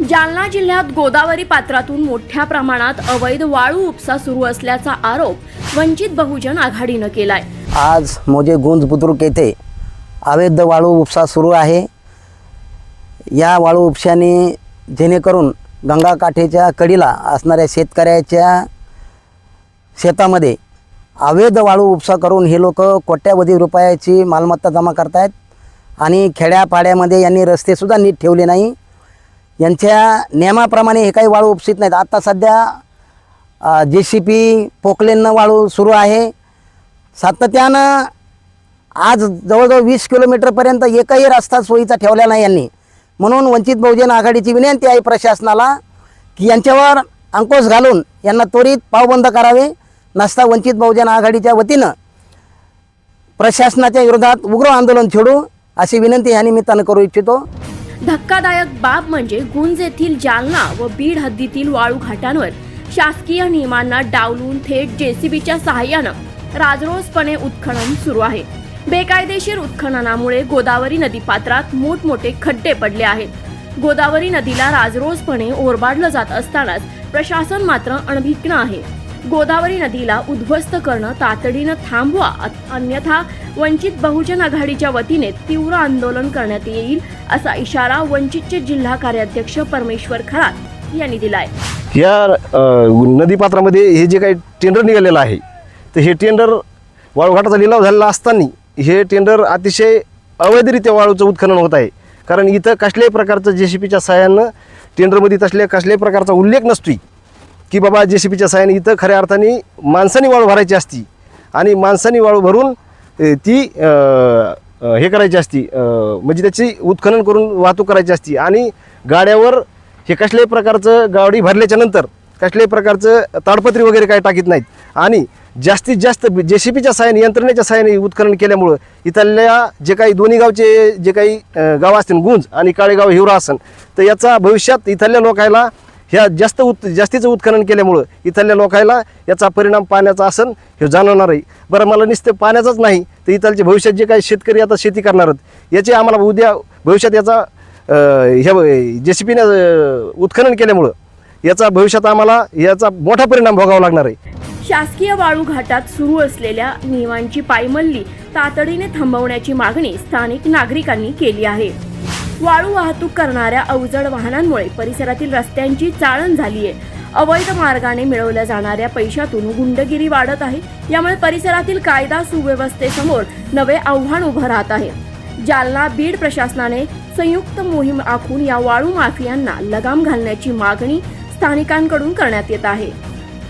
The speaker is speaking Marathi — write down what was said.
जालना जिल्ह्यात गोदावरी पात्रातून मोठ्या प्रमाणात अवैध वाळू उपसा सुरू असल्याचा आरोप वंचित बहुजन आघाडीनं केलाय। आज मोजे गुंज बुद्रुक येथे अवैध वाळू उपसा सुरू आहे। या वाळू उपशाने जेणेकरून गंगा काठेच्या कडीला असणाऱ्या शेतकऱ्याच्या शेतामध्ये अवैध वाळू उपसा करून हे लोक कोट्यावधी रुपयाची मालमत्ता जमा करतायत आणि खेड्यापाड्यामध्ये यांनी रस्तेसुद्धा नीट ठेवले नाही। यांच्या नियमाप्रमाणे हे काही वाळू उपसित नाहीत। आता सध्या JCP पोकलेननं वाळू सुरू आहे। सातत्यानं आज जवळजवळ 20 किलोमीटरपर्यंत एकही रस्ता सोयीचा ठेवला नाही यांनी। म्हणून वंचित बहुजन आघाडीची विनंती आहे प्रशासनाला की यांच्यावर अंकुश घालून यांना त्वरित पावबंद करावे, नसता वंचित बहुजन आघाडीच्या वतीनं प्रशासनाच्या विरोधात उग्र आंदोलन छेडू अशी विनंती या निमित्तानं करू इच्छितो। धक्कादायक बाब म्हणजे गुंज येथील जालना व बीड हद्दीतील वाळू घाटांवर शासकीय नियमांना डावलून थेट JCBच्या सहाय्यानं राजरोसपणे उत्खनन सुरू आहे। बेकायदेशीर उत्खननामुळे गोदावरी नदी पात्रात मोठमोठे खड्डे पडले आहेत। गोदावरी नदीला राजरोसपणे ओरबाडलं जात असतानाच प्रशासन मात्र अनभिज्ञ आहे। गोदावरी नदीला उद्ध्वस्त करणं तातडीनं थांबवा, अन्यथा वंचित बहुजन आघाडीच्या वतीने तीव्र आंदोलन करण्यात येईल असा इशारा वंचितचे जिल्हा कार्याध्यक्ष परमेश्वर खरात यांनी दिलाय। या नदीपात्रामध्ये हे जे काही टेंडर निघालेलं आहे तर हे टेंडर वाळूघाटाचा लिलाव झालेला असताना हे टेंडर अतिशय अवैधरित्या वाळूचं उत्खनन होत आहे। कारण इथं कसल्याही प्रकारचं JCPच्या सहाय्यानं टेंडरमध्ये कसल्याही प्रकारचा उल्लेख नसतोय की बाबा JCPच्या सहाय्याने इथं खऱ्या अर्थाने माणसानी वाळू भरायची असती आणि माणसानी वाळू भरून ती हे करायची असती, म्हणजे त्याची उत्खनन करून वाहतूक करायची असती। आणि गाड्यावर हे कसल्याही प्रकारचं गाडी भरल्याच्या नंतर कसल्याही प्रकारचं ताडपत्री वगैरे काय टाकीत नाहीत आणि जास्तीत जास्त JCPच्या सहाय्याने यंत्रणेच्या सहाय्याने उत्खनन केल्यामुळं इथल्या जे काही दोन्ही गावचे जे काही गाव असतील गुंज आणि काळेगाव हिवरा असन तर याचा भविष्यात इथल्या लोकायला ह्या जास्तीचं उत्खनन केल्यामुळं इथल्या लोकायला याचा परिणाम पाण्याचा असन हे जाणवणार आहे। बरं, मला नुसतं पाण्याचाच नाही तर इथलचे भविष्यात जे काही शेतकरी आता शेती करणार आहेत याचे आम्हाला उद्या भविष्यात याचा ह्या JCPने उत्खनन केल्यामुळं याचा भविष्यात आम्हाला याचा मोठा परिणाम भोगावा लागणार आहे। शासकीय वाळू घाटात सुरू असलेल्या नियमांची पायमल्ली तातडीने थांबवण्याची मागणी स्थानिक नागरिकांनी केली आहे। वाळू वाहतूक करणाऱ्या अवजड वाहनांमुळे परिसरातील रस्त्यांची चाळण झाली आहे। अवैध मार्गाने मिळवल्या जाणाऱ्या पैशातून गुंडगिरी वाढत आहे। यामुळे परिसरातील कायदा सुव्यवस्थेसमोर नवे आव्हान उभं राहत आहे। जालना बीड प्रशासनाने संयुक्त मोहीम आखून या वाळू माफियांना लगाम घालण्याची मागणी स्थानिकांकडून करण्यात येत आहे।